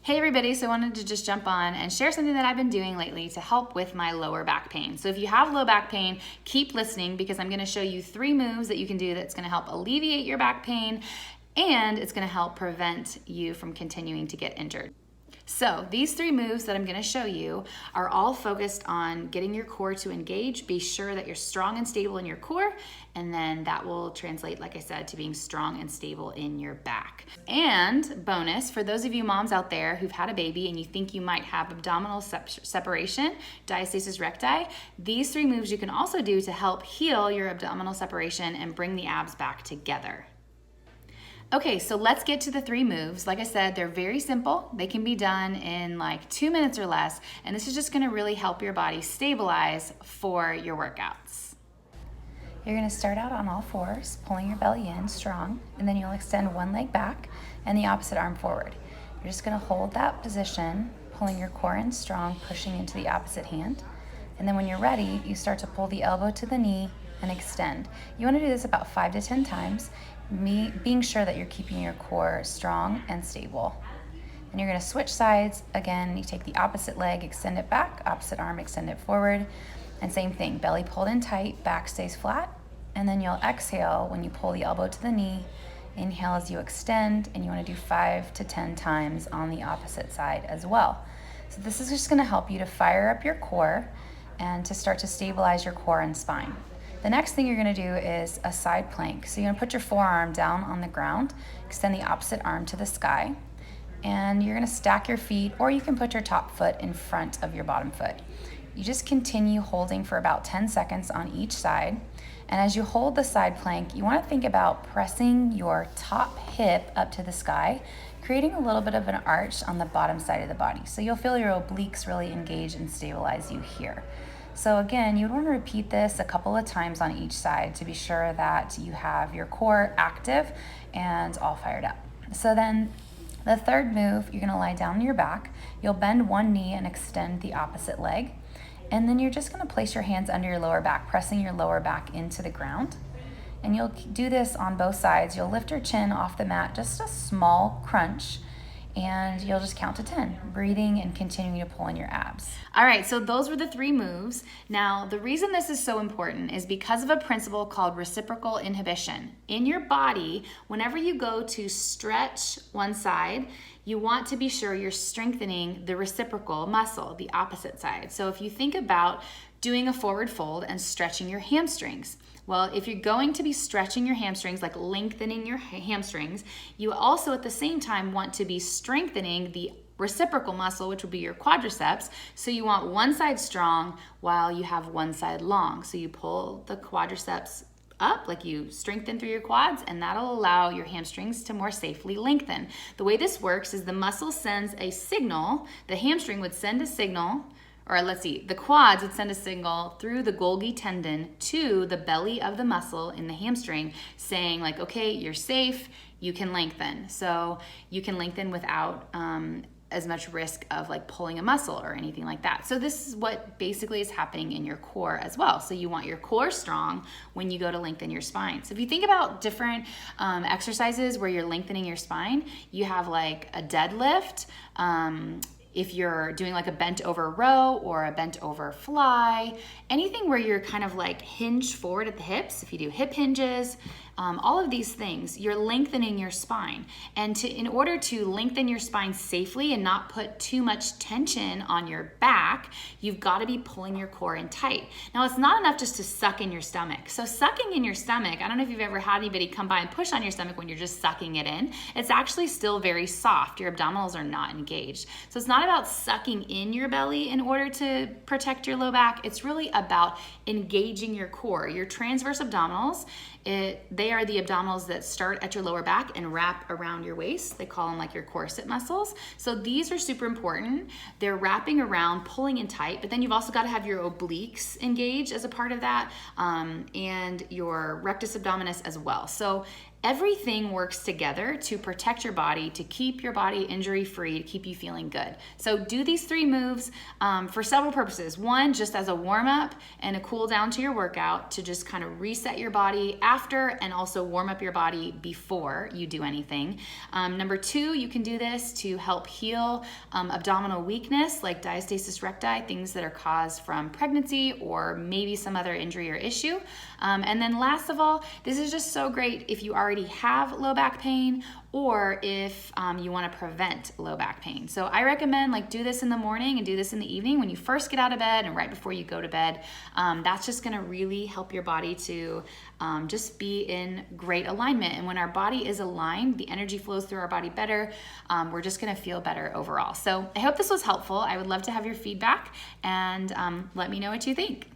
Hey everybody, so I wanted to just jump on and share something that I've been doing lately to help with my lower back pain. So if you have low back pain, keep listening because I'm gonna show you 3 moves that you can do that's gonna help alleviate your back pain and it's gonna help prevent you from continuing to get injured. So these 3 moves that I'm gonna show you are all focused on getting your core to engage. Be sure that you're strong and stable in your core, and then that will translate, like I said, to being strong and stable in your back. And bonus, for those of you moms out there who've had a baby and you think you might have abdominal separation, diastasis recti, these 3 moves you can also do to help heal your abdominal separation and bring the abs back together. Okay, so let's get to the 3 moves. Like I said, they're very simple. They can be done in like 2 minutes or less, and this is just gonna really help your body stabilize for your workouts. You're gonna start out on all 4s, pulling your belly in strong, and then you'll extend one leg back and the opposite arm forward. You're just gonna hold that position, pulling your core in strong, pushing into the opposite hand. And then when you're ready, you start to pull the elbow to the knee and extend. You wanna do this about 5 to 10 times, being sure that you're keeping your core strong and stable. And you're gonna switch sides. Again, you take the opposite leg, extend it back, opposite arm, extend it forward. And same thing, belly pulled in tight, back stays flat. And then you'll exhale when you pull the elbow to the knee. Inhale as you extend, and you wanna do 5 to 10 times on the opposite side as well. So this is just gonna help you to fire up your core and to start to stabilize your core and spine. The next thing you're gonna do is a side plank. So you're gonna put your forearm down on the ground, extend the opposite arm to the sky, and you're gonna stack your feet, or you can put your top foot in front of your bottom foot. You just continue holding for about 10 seconds on each side. And as you hold the side plank, you wanna think about pressing your top hip up to the sky, creating a little bit of an arch on the bottom side of the body. So you'll feel your obliques really engage and stabilize you here. So again, you'd want to repeat this a couple of times on each side to be sure that you have your core active and all fired up. So then the 3rd move, you're going to lie down on your back. You'll bend one knee and extend the opposite leg. And then you're just going to place your hands under your lower back, pressing your lower back into the ground. And you'll do this on both sides. You'll lift your chin off the mat, just a small crunch, and you'll just count to 10, breathing and continuing to pull in your abs. All right, so those were the 3 moves. Now, the reason this is so important is because of a principle called reciprocal inhibition. In your body, whenever you go to stretch one side, you want to be sure you're strengthening the reciprocal muscle, the opposite side. So if you think about doing a forward fold and stretching your hamstrings, well, if you're going to be stretching your hamstrings, like lengthening your hamstrings, you also at the same time want to be strengthening the reciprocal muscle, which would be your quadriceps. So you want one side strong while you have one side long. So you pull the quadriceps up, like you strengthen through your quads, and that'll allow your hamstrings to more safely lengthen. The way this works is the muscle sends a signal, the hamstring would send a signal, or let's see, the quads would send a signal through the Golgi tendon to the belly of the muscle in the hamstring saying like, okay, you're safe, you can lengthen. So you can lengthen without as much risk of like pulling a muscle or anything like that. So this is what basically is happening in your core as well. So you want your core strong when you go to lengthen your spine. So if you think about different exercises where you're lengthening your spine, you have like a deadlift, if you're doing like a bent over row or a bent over fly, anything where you're kind of like hinged forward at the hips, if you do hip hinges, all of these things, you're lengthening your spine. And in order to lengthen your spine safely and not put too much tension on your back, you've got to be pulling your core in tight. Now, it's not enough just to suck in your stomach. So sucking in your stomach, I don't know if you've ever had anybody come by and push on your stomach when you're just sucking it in. It's actually still very soft. Your abdominals are not engaged. So it's not about sucking in your belly in order to protect your low back. It's really about engaging your core. Your transverse abdominals, they are the abdominals that start at your lower back and wrap around your waist. They call them like your corset muscles. So these are super important. They're wrapping around, pulling in tight, but then you've also got to have your obliques engaged as a part of that, and your rectus abdominis as well. So Everything works together to protect your body, to keep your body injury-free, to keep you feeling good. So do these 3 moves for several purposes. One, just as a warm-up and a cool down to your workout to just kind of reset your body after and also warm up your body before you do anything. Number 2, you can do this to help heal abdominal weakness like diastasis recti, things that are caused from pregnancy or maybe some other injury or issue. And then last of all, this is just so great if you already have low back pain or if you want to prevent low back pain. So I recommend do this in the morning and do this in the evening when you first get out of bed and right before you go to bed. That's just going to really help your body to just be in great alignment. And when our body is aligned, the energy flows through our body better. We're just going to feel better overall. So I hope this was helpful. I would love to have your feedback and let me know what you think.